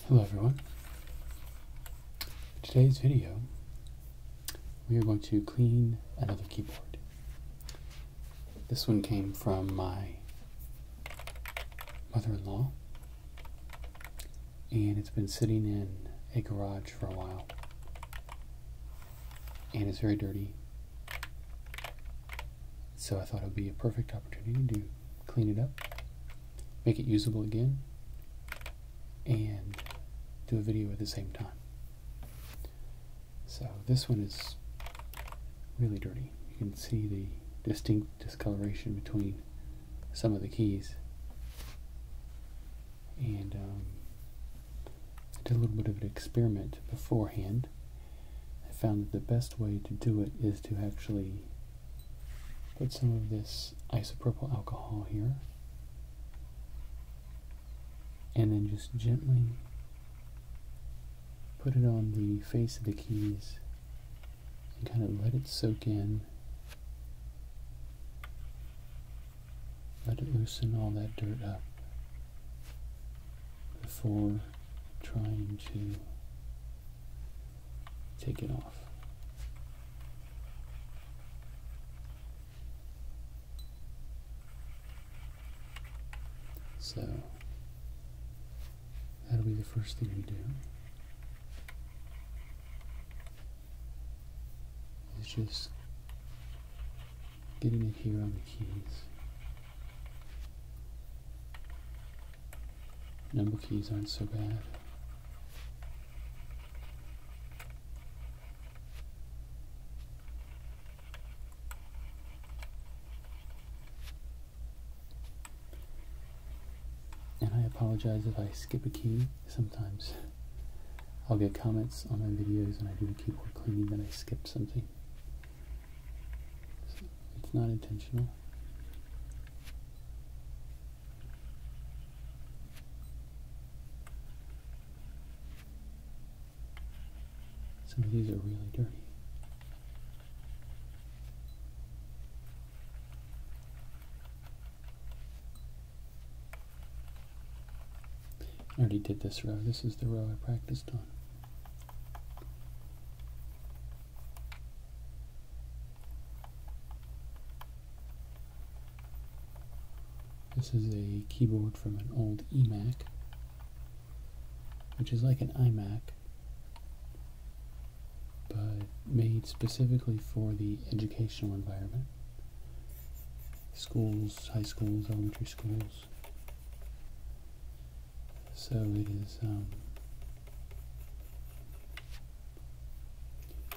Hello everyone. In today's video we are going to clean another keyboard. This one came from my mother-in-law and it's been sitting in a garage for a while and it's very dirty, so I thought it would be a perfect opportunity to clean it up, make it usable again, and do a video at the same time. So this one is really dirty. You can see the distinct discoloration between some of the keys. And I did a little bit of an experiment beforehand. I found that the best way to do it is to actually put some of this isopropyl alcohol here and then just gently put it on the face of the keys and kind of let it soak in. Let it loosen all that dirt up before trying to take it off. So that'll be the first thing we do. Is just getting it here on the keys. Number keys aren't so bad. And I apologize if I skip a key. Sometimes I'll get comments on my videos when I do a keyboard cleaning that I skipped something. So it's not intentional. Some of these are really dirty. I already did this row. This is the row I practiced on. This is a keyboard from an old eMac, which is like an iMac, but made specifically for the educational environment. Schools, high schools, elementary schools. So it is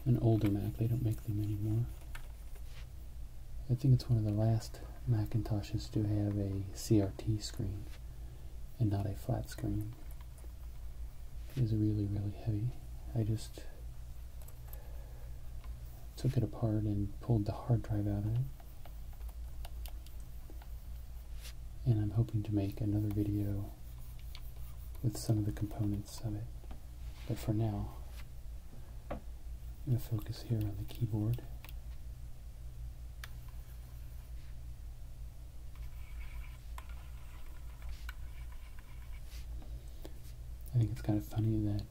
an older Mac. They don't make them anymore. I think it's one of the last Macintoshes to have a CRT screen and not a flat screen. It is really, really heavy. I just took it apart and pulled the hard drive out of it. And I'm hoping to make another video with some of the components of it. But for now, I'm going to focus here on the keyboard. I think it's kind of funny that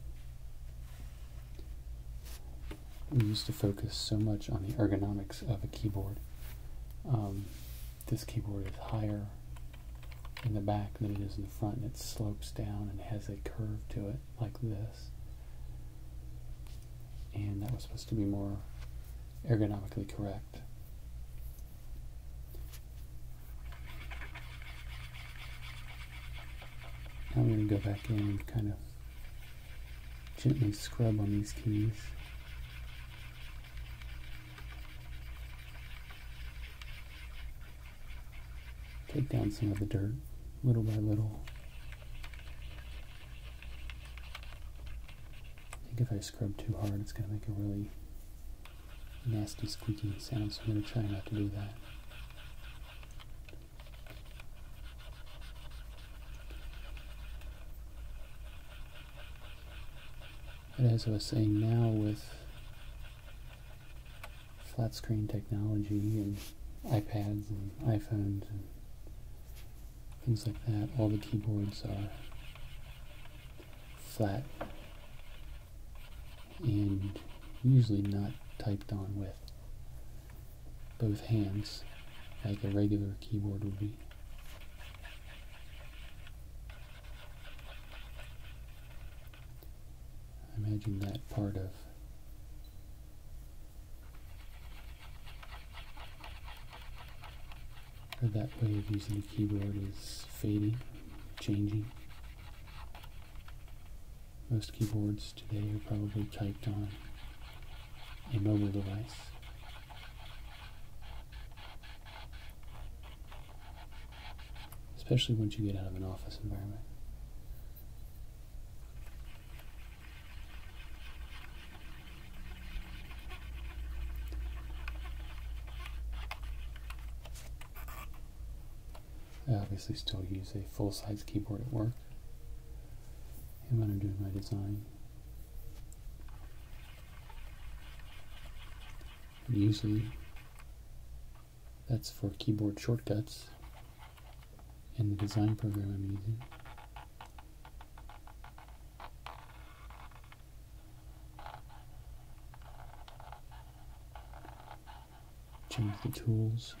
we used to focus so much on the ergonomics of a keyboard. This keyboard is higher in the back than it is in the front, and it slopes down and has a curve to it like this. And that was supposed to be more ergonomically correct. Now I'm going to go back in and kind of gently scrub on these keys. Take down some of the dirt, little by little. I think if I scrub too hard, it's going to make a really nasty squeaking sound, so I'm going to try not to do that. But as I was saying, now with flat screen technology and iPads and iPhones and things like that, all the keyboards are flat and usually not typed on with both hands like a regular keyboard would be. I imagine that part of or that way of using the keyboard is fading, changing. Most keyboards today are probably typed on a mobile device. Especially once you get out of an office environment. I obviously still use a full-size keyboard at work and when I'm doing my design. And usually that's for keyboard shortcuts in the design program I'm using. Change the tools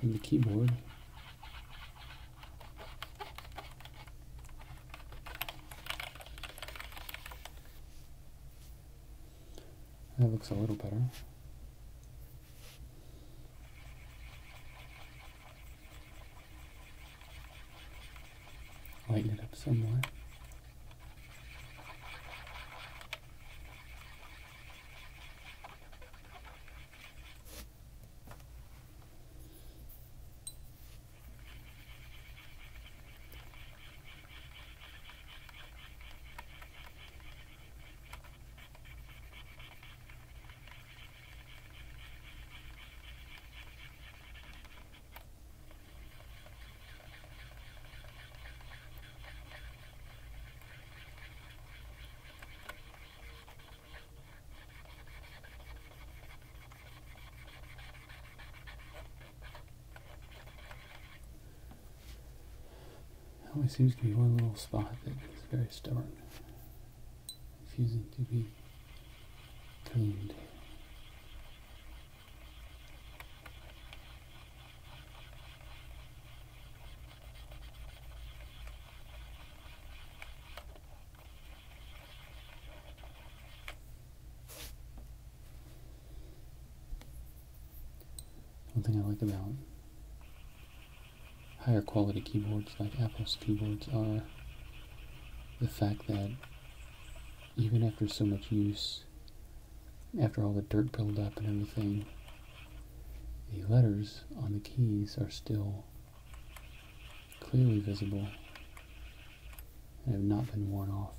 from the keyboard. That looks a little better. Lighten it up somewhat. Always seems to be one little spot that is very stubborn, refusing to be cleaned. One thing I like about higher quality keyboards like Apple's keyboards are the fact that even after so much use, after all the dirt build up and everything, the letters on the keys are still clearly visible and have not been worn off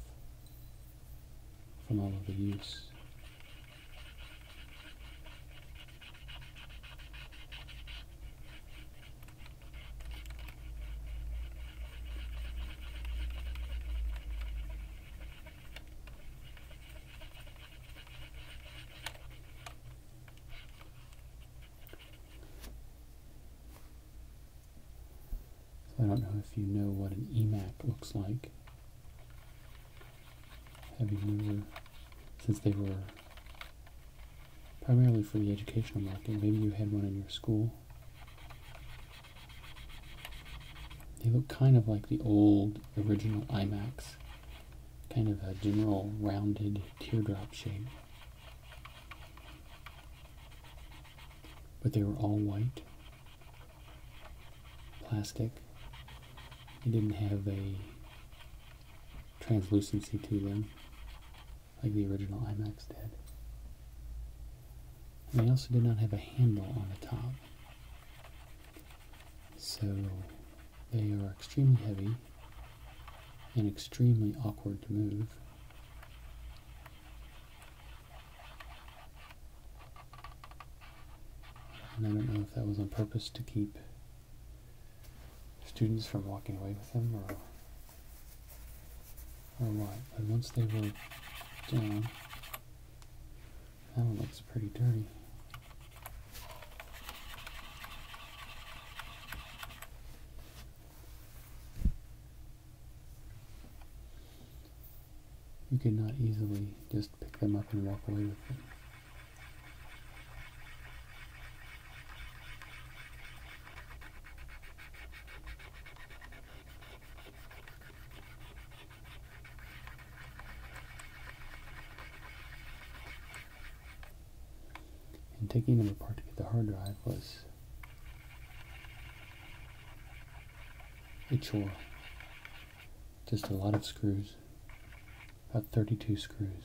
from all of the use. I don't know if you know what an eMac looks like. Have you never, since they were primarily for the educational market, maybe you had one in your school. They look kind of like the old original iMacs, kind of a general rounded teardrop shape. But they were all white, plastic. They didn't have a translucency to them like the original iMacs did. And they also did not have a handle on the top. So they are extremely heavy and extremely awkward to move. And I don't know if that was on purpose to keep students from walking away with them or what, but once they were down, that one looks pretty dirty. you could not easily just pick them up and walk away with them. And taking them apart to get the hard drive was a chore. Just a lot of screws, about 32 screws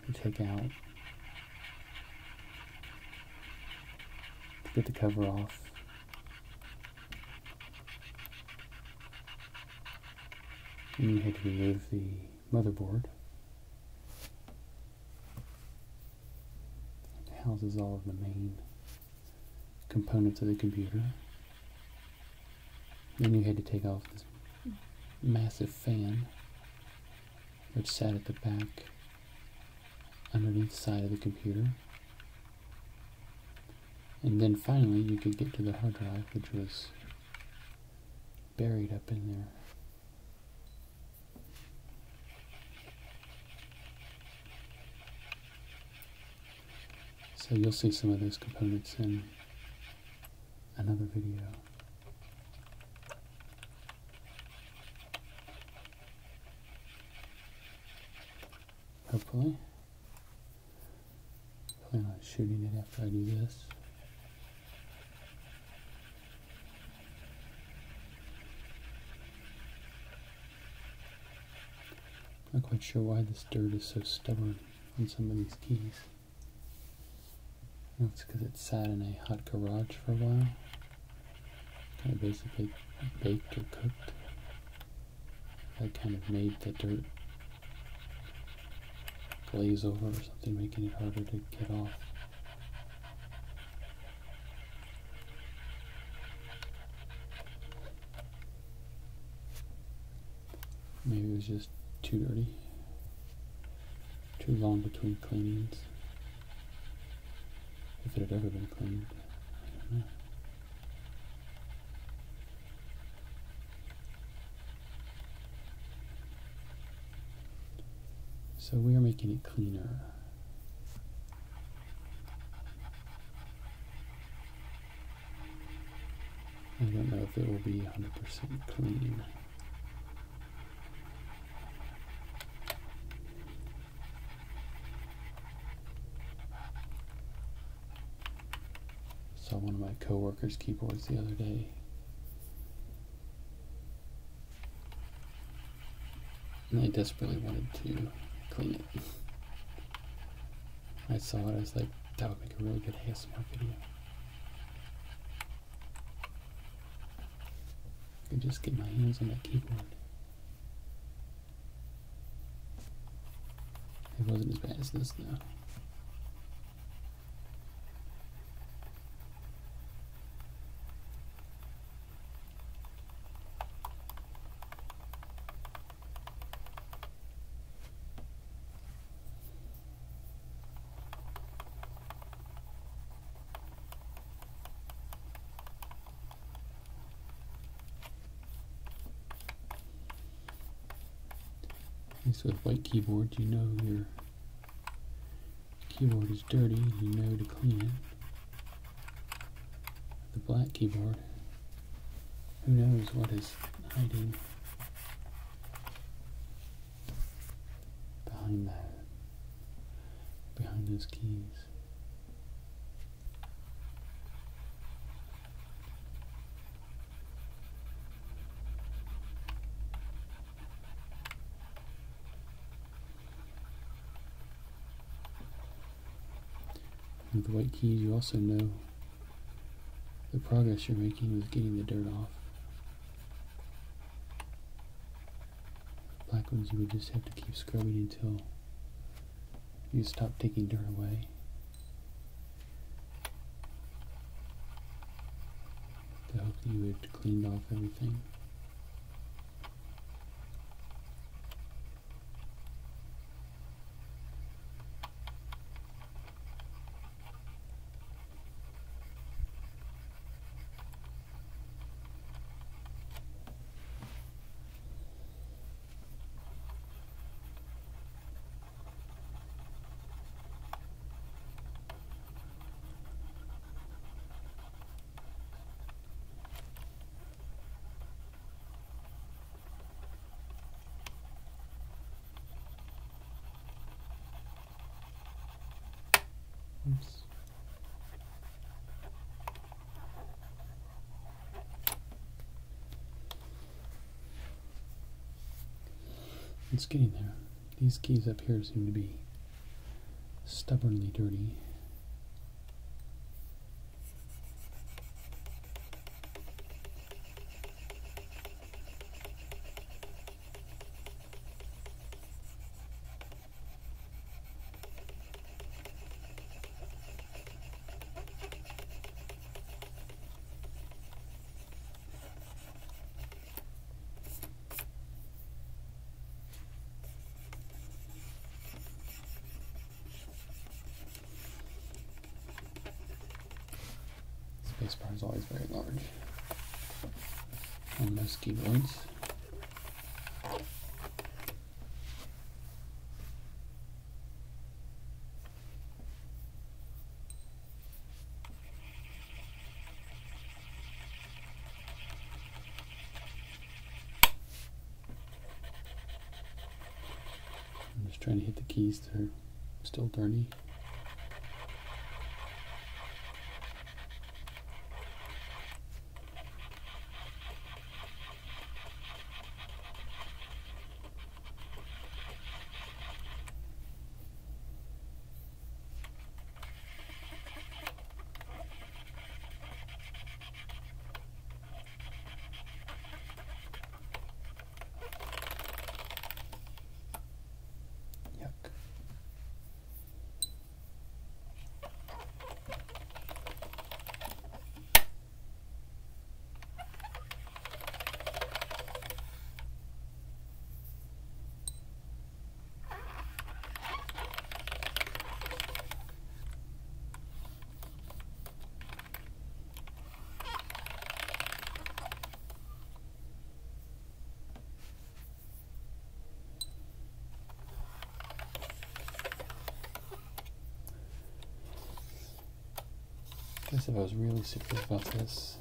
to take out, to get the cover off. And you had to remove the motherboard. It houses all of the main components of the computer. Then you had to take off this massive fan, which sat at the back underneath the side of the computer. And then finally you could get to the hard drive, which was buried up in there. So you'll see some of those components in another video. Hopefully. Plan on shooting it after I do this. Not quite sure why this dirt is so stubborn on some of these keys. I don't know if it's because it sat in a hot garage for a while. Kind of basically baked or cooked. That kind of made the dirt glaze over or something, making it harder to get off. Maybe it was just too dirty, too long between cleanings, if it had ever been cleaned. I don't know. So we are making it cleaner. I don't know if it will be 100% clean. Saw one of my coworkers' keyboards the other day. And I desperately wanted to clean it. I saw it, I was like, that would make a really good ASMR video. I could just get my hands on that keyboard. It wasn't as bad as this though. At least with white keyboard, you know your keyboard is dirty, you know to clean it. The black keyboard, who knows what is hiding behind that, behind those keys. With the white keys, you also know the progress you're making with getting the dirt off. Black ones, you would just have to keep scrubbing until you stop taking dirt away. To hope that you had cleaned off everything. It's getting there. These keys up here seem to be stubbornly dirty. Spacebar is always very large on most keyboards. I'm just trying to hit the keys that are still dirty. I guess if I was really serious about this,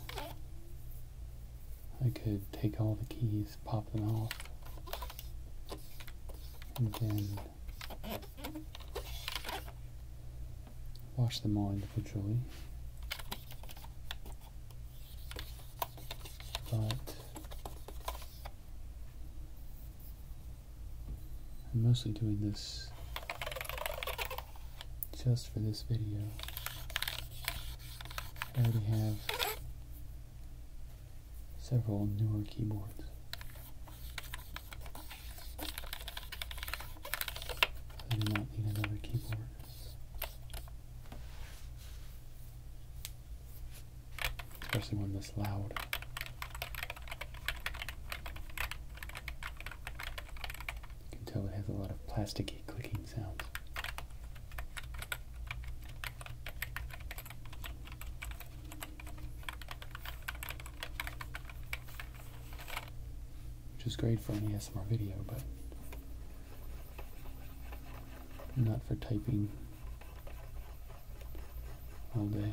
I could take all the keys, pop them off, and then wash them all individually. But I'm mostly doing this just for this video. I already have several newer keyboards. I do not need another keyboard. Especially one this loud. You can tell it has a lot of plasticky clicking sounds. Which is great for an ASMR video, but not for typing all day.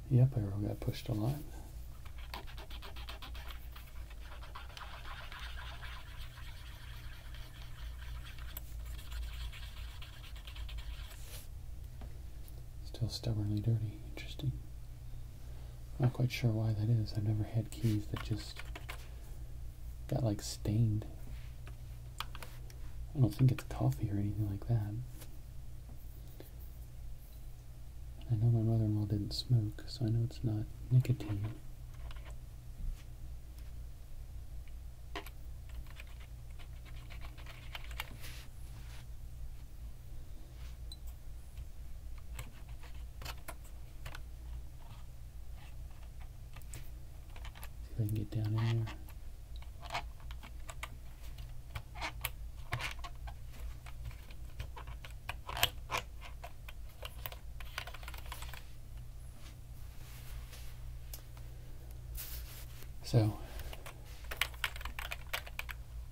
Yep, I got pushed a lot. Still stubbornly dirty. Interesting. Not quite sure why that is. I've never had keys that just got like stained. I don't think it's coffee or anything like that. I know my mother-in-law didn't smoke, so I know it's not nicotine. I can get down in there. So,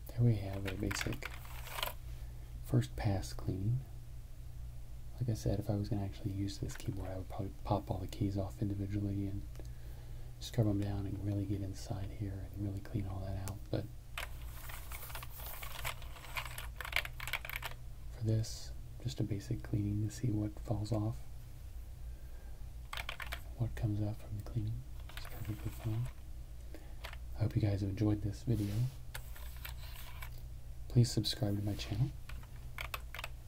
there we have a basic first pass cleaning. Like I said, if I was going to actually use this keyboard, I would probably pop all the keys off individually and scrub them down and really get inside here and really clean all that out. But for this, just a basic cleaning to see what falls off, what comes up from the cleaning. It's perfectly fine. I hope you guys have enjoyed this video. Please subscribe to my channel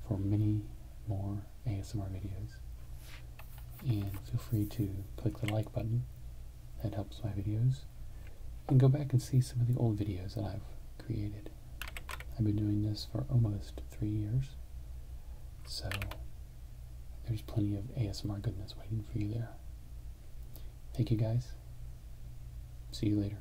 for many more ASMR videos. And feel free to click the like button. That helps my videos. And go back and see some of the old videos that I've created. I've been doing this for almost 3 years. So there's plenty of ASMR goodness waiting for you there. Thank you guys. See you later.